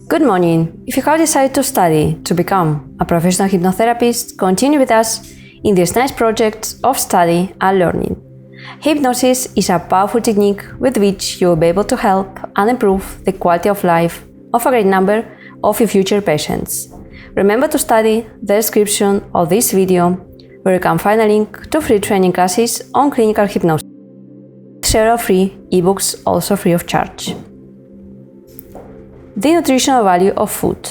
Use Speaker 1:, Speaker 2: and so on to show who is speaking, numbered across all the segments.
Speaker 1: Good morning! If you have decided to study to become a professional hypnotherapist, continue with us in this nice project of study and learning. Hypnosis is a powerful technique with which you will be able to help and improve the quality of life of a great number of your future patients. Remember to study the description of this video, where you can find a link to free training classes on clinical hypnosis, several free ebooks also free of charge. The nutritional value of food.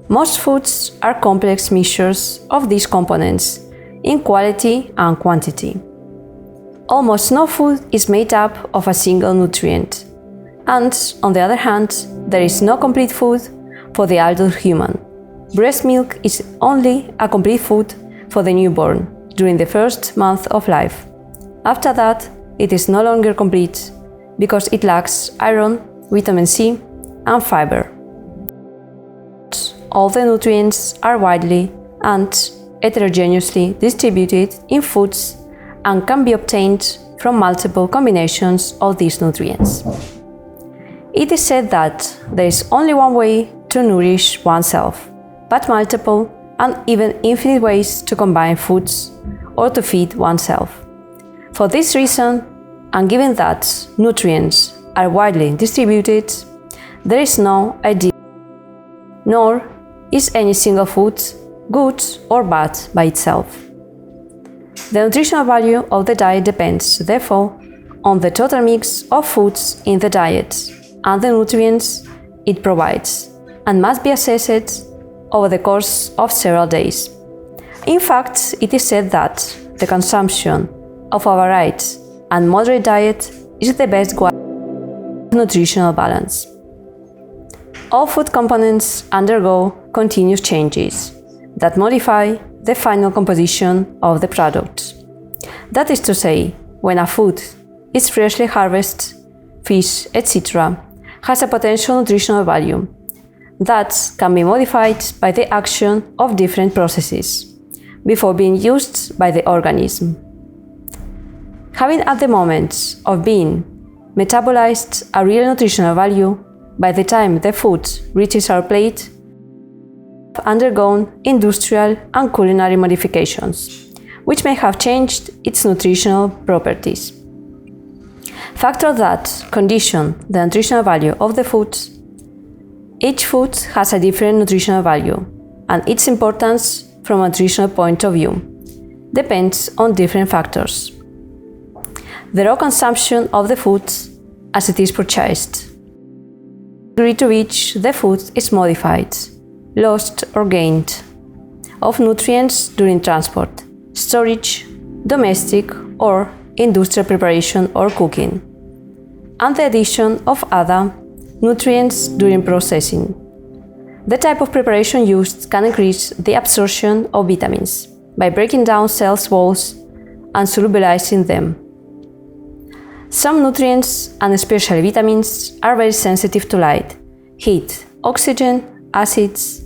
Speaker 1: Most foods are complex mixtures of these components in quality and quantity. Almost no food is made up of a single nutrient, and on the other hand, there is no complete food for the adult human. Breast milk is only a complete food for the newborn during the first month of life. After that, it is no longer complete because it lacks iron, vitamin C, and fiber. All the nutrients are widely and heterogeneously distributed in foods and can be obtained from multiple combinations of these nutrients. It is said that there is only one way to nourish oneself, but multiple and even infinite ways to combine foods or to feed oneself. For this reason, and given that nutrients are widely distributed, there is no ideal, nor is any single food good or bad by itself. The nutritional value of the diet depends, therefore, on the total mix of foods in the diet and the nutrients it provides, and must be assessed over the course of several days. In fact, it is said that the consumption of a varied and moderate diet is the best guide to nutritional balance. All food components undergo continuous changes that modify the final composition of the product. That is to say, when a food is freshly harvested, fish, etc., has a potential nutritional value that can be modified by the action of different processes before being used by the organism. Having at the moment of being metabolized a real nutritional value, by the time the food reaches our plate, have undergone industrial and culinary modifications, which may have changed its nutritional properties. Factors that condition the nutritional value of the food. Each food has a different nutritional value, and its importance from a nutritional point of view depends on different factors. The raw consumption of the food as it is purchased, the degree to which the food is modified, lost or gained, of nutrients during transport, storage, domestic or industrial preparation or cooking, and the addition of other nutrients during processing. The type of preparation used can increase the absorption of vitamins by breaking down cells' walls and solubilizing them. Some nutrients, and especially vitamins, are very sensitive to light, heat, oxygen, acids,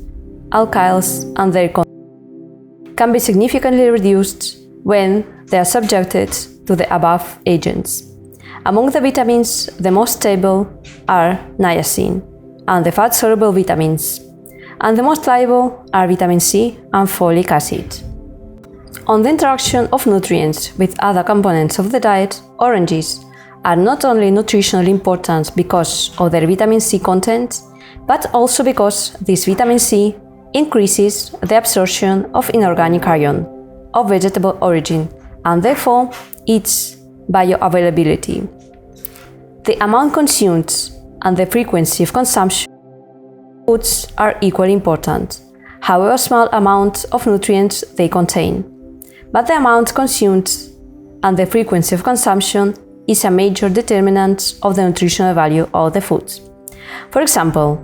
Speaker 1: alkyls, and their content can be significantly reduced when they are subjected to the above agents. Among the vitamins, the most stable are niacin and the fat-soluble vitamins, and the most liable are vitamin C and folic acid. On the interaction of nutrients with other components of the diet, oranges are not only nutritionally important because of their vitamin C content, but also because this vitamin C increases the absorption of inorganic iron of vegetable origin and therefore its bioavailability. The amount consumed and the frequency of consumption of foods are equally important, however small amount of nutrients they contain. But the amount consumed and the frequency of consumption is a major determinant of the nutritional value of the foods. For example,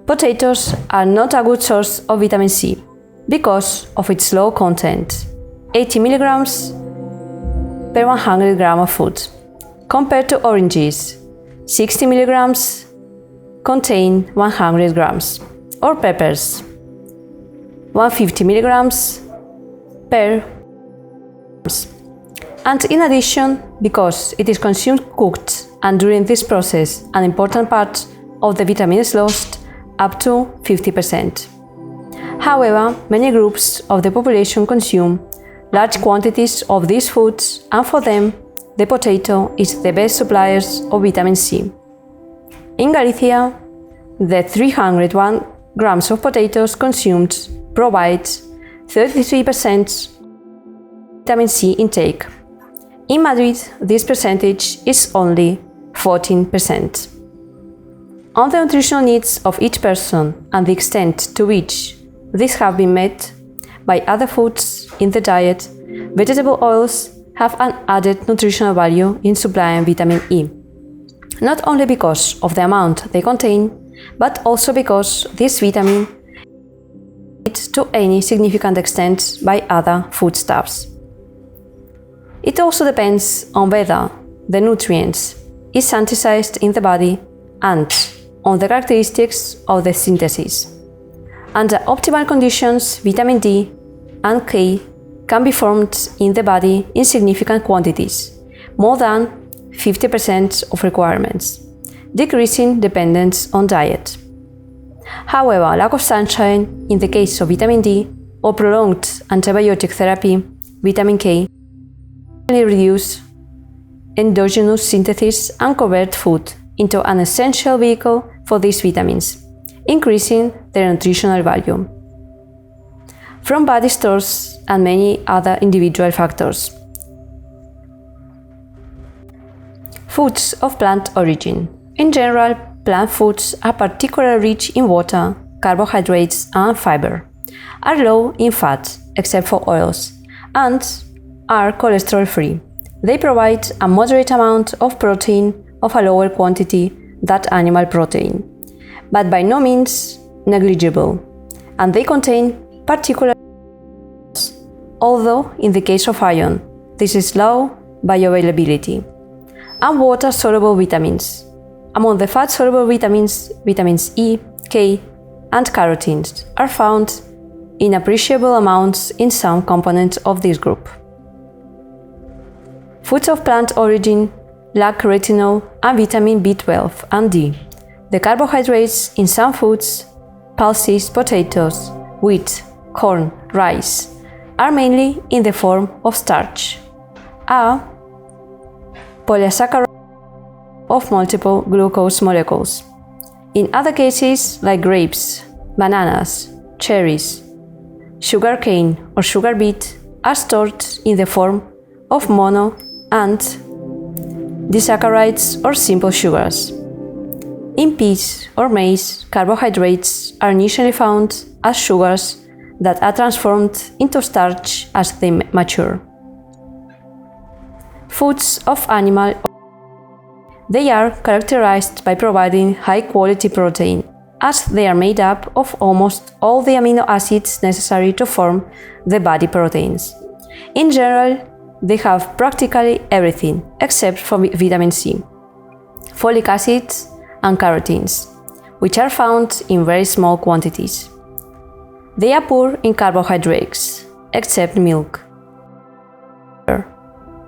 Speaker 1: potatoes are not a good source of vitamin C because of its low content, 80 mg per 100 g of food, compared to oranges, 60 mg contain 100 grams, or peppers, 150 mg per and in addition, because it is consumed cooked and during this process an important part of the vitamin is lost, up to 50%. However, many groups of the population consume large quantities of these foods, and for them, the potato is the best supplier of vitamin C. In Galicia, the 301 grams of potatoes consumed provide 33% vitamin C intake. In Madrid, this percentage is only 14%. On the nutritional needs of each person and the extent to which these have been met by other foods in the diet, vegetable oils have an added nutritional value in supplying vitamin E, not only because of the amount they contain, but also because this vitamin is to any significant extent by other foodstuffs. It also depends on whether the nutrients is synthesized in the body and on the characteristics of the synthesis. Under optimal conditions, vitamin D and K can be formed in the body in significant quantities, more than 50% of requirements, decreasing dependence on diet. However, lack of sunshine in the case of vitamin D or prolonged antibiotic therapy, vitamin K, can reduce endogenous synthesis and convert food into an essential vehicle for these vitamins, increasing their nutritional value. From body stores and many other individual factors. Foods of plant origin. In general, plant foods are particularly rich in water, carbohydrates, and fiber, are low in fat, except for oils, and are cholesterol-free. They provide a moderate amount of protein of a lower quantity than animal protein, but by no means negligible, and they contain particular minerals, although in the case of iron, this is low bioavailability, and water-soluble vitamins. Among the fat-soluble vitamins, vitamins E, K, and carotenes are found in appreciable amounts in some components of this group. Foods of plant origin lack retinol and vitamin B12 and D. The carbohydrates in some foods, pulses, potatoes, wheat, corn, rice, are mainly in the form of starch, a polysaccharide of multiple glucose molecules. In other cases, like grapes, bananas, cherries, sugarcane or sugar beet, are stored in the form of mono and disaccharides or simple sugars. In peas or maize, carbohydrates are initially found as sugars that are transformed into starch as they mature. Foods of animal origin. They are characterized by providing high-quality protein, as they are made up of almost all the amino acids necessary to form the body proteins. In general, they have practically everything except for vitamin C, folic acid, and carotenes, which are found in very small quantities. They are poor in carbohydrates, except milk.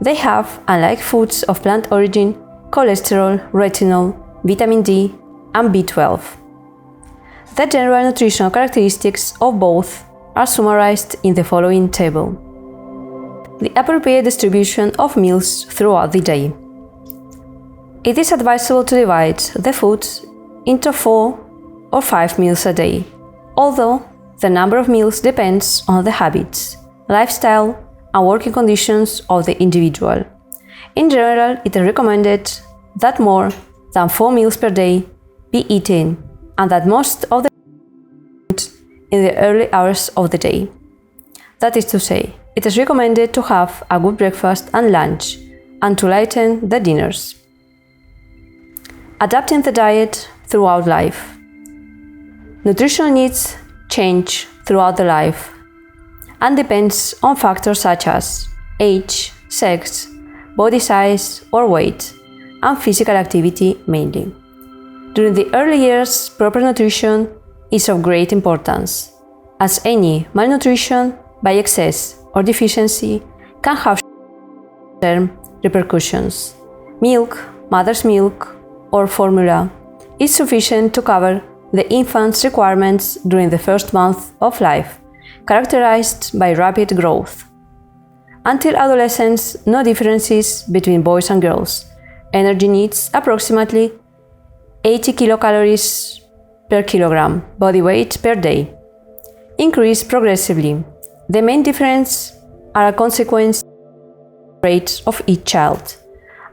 Speaker 1: They have, unlike foods of plant origin, cholesterol, retinol, vitamin D, and B12. The general nutritional characteristics of both are summarized in the following table. The appropriate distribution of meals throughout the day. It is advisable to divide the food into 4 or 5 meals a day, although the number of meals depends on the habits, lifestyle, and working conditions of the individual. In general, it is recommended that more than 4 meals per day be eaten, and that most of the in the early hours of the day. That is to say, it is recommended to have a good breakfast and lunch, and to lighten the dinners. Adapting the diet throughout life. Nutritional needs change throughout the life and depends on factors such as age, sex, body size or weight, and physical activity mainly. During the early years, proper nutrition is of great importance, as any malnutrition by excess or deficiency can have short-term repercussions. Milk, mother's milk, or formula is sufficient to cover the infant's requirements during the first month of life, characterized by rapid growth. Until adolescence, no differences between boys and girls. Energy needs approximately 80 kilocalories per kilogram body weight per day. Increase progressively. The main difference are a consequence of the rate of each child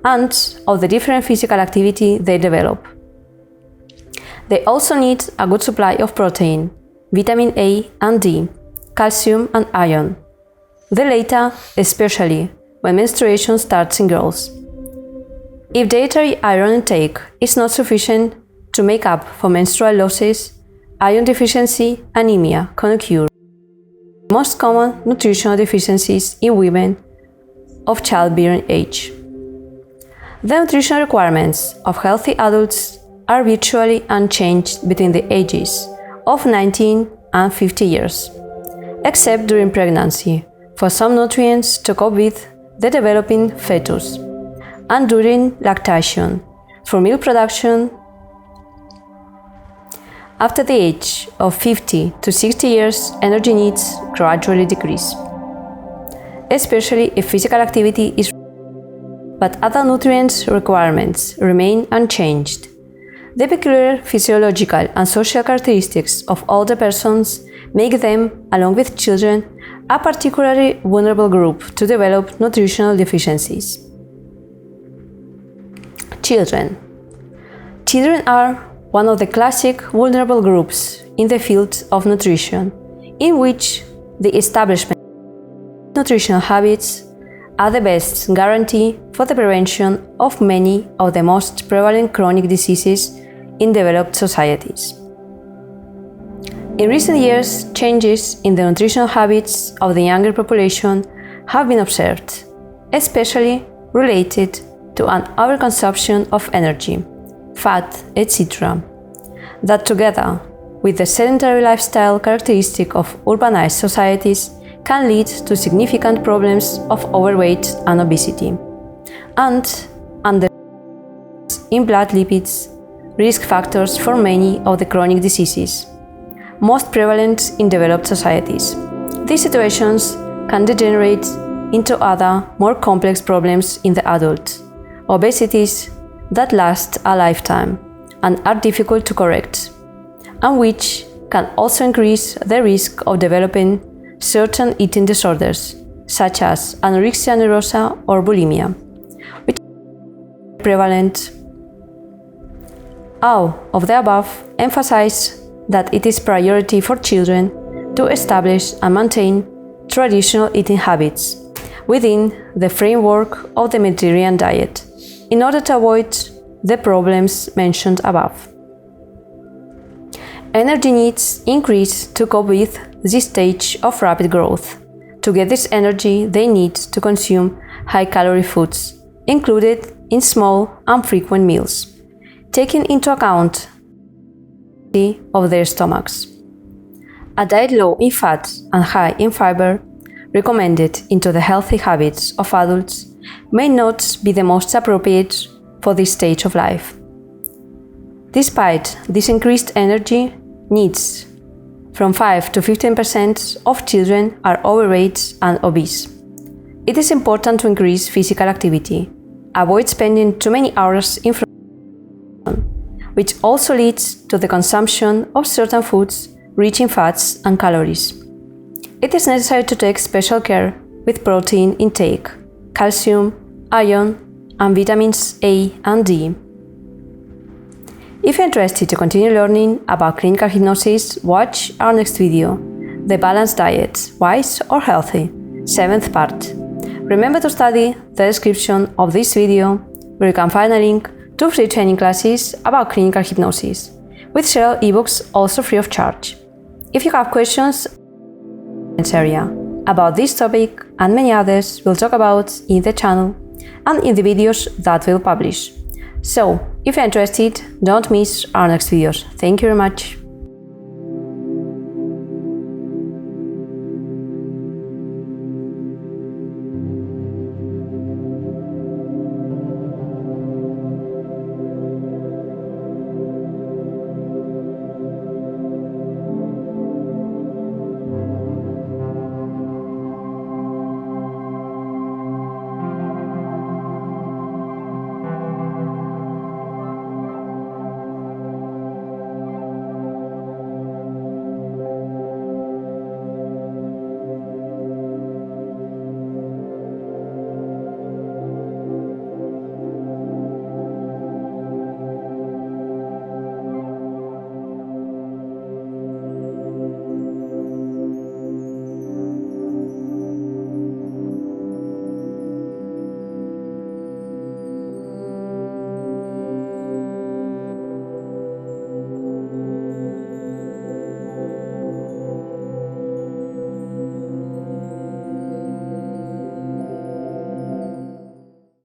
Speaker 1: and of the different physical activity they develop. They also need a good supply of protein, vitamin A and D, calcium and iron. The latter especially when menstruation starts in girls. If dietary iron intake is not sufficient to make up for menstrual losses, iron deficiency anemia can occur. The most common nutritional deficiencies in women of childbearing age. The nutritional requirements of healthy adults are virtually unchanged between the ages of 19 and 50 years, except during pregnancy, for some nutrients to cope with the developing fetus, and during lactation, for milk production. After the age of 50 to 60 years, energy needs gradually decrease, especially if physical activity is, but other nutrients requirements remain unchanged. The peculiar physiological and social characteristics of older persons make them, along with children, a particularly vulnerable group to develop nutritional deficiencies. Children. Children are one of the classic vulnerable groups in the field of nutrition, in which the establishment of nutritional habits are the best guarantee for the prevention of many of the most prevalent chronic diseases in developed societies. In recent years, changes in the nutritional habits of the younger population have been observed, especially related to an overconsumption of energy, fat, etc., that together with the sedentary lifestyle characteristic of urbanized societies can lead to significant problems of overweight and obesity, and in blood lipids, risk factors for many of the chronic diseases, most prevalent in developed societies. These situations can degenerate into other, more complex problems in the adult, obesities that last a lifetime and are difficult to correct, and which can also increase the risk of developing certain eating disorders, such as anorexia nervosa or bulimia, which are prevalent. All of the above emphasize that it is priority for children to establish and maintain traditional eating habits within the framework of the Mediterranean diet, in order to avoid the problems mentioned above. Energy needs increase to cope with this stage of rapid growth. To get this energy, they need to consume high-calorie foods, included in small and frequent meals, taking into account the of their stomachs. A diet low in fat and high in fiber, recommended into the healthy habits of adults, may not be the most appropriate for this stage of life. Despite this increased energy needs, from 5 to 15% of children are overweight and obese. It is important to increase physical activity, avoid spending too many hours in front of the television, which also leads to the consumption of certain foods rich in fats and calories. It is necessary to take special care with protein intake, calcium, iron, and vitamins A and D. If you're interested to continue learning about clinical hypnosis, watch our next video, The Balanced Diet, Wise or Healthy, 7th part. Remember to study the description of this video, where you can find a link to free training classes about clinical hypnosis, with several ebooks also free of charge. If you have questions in this area about this topic and many others we'll talk about in the channel and in the videos that we'll publish. So, if you're interested, don't miss our next videos. Thank you very much.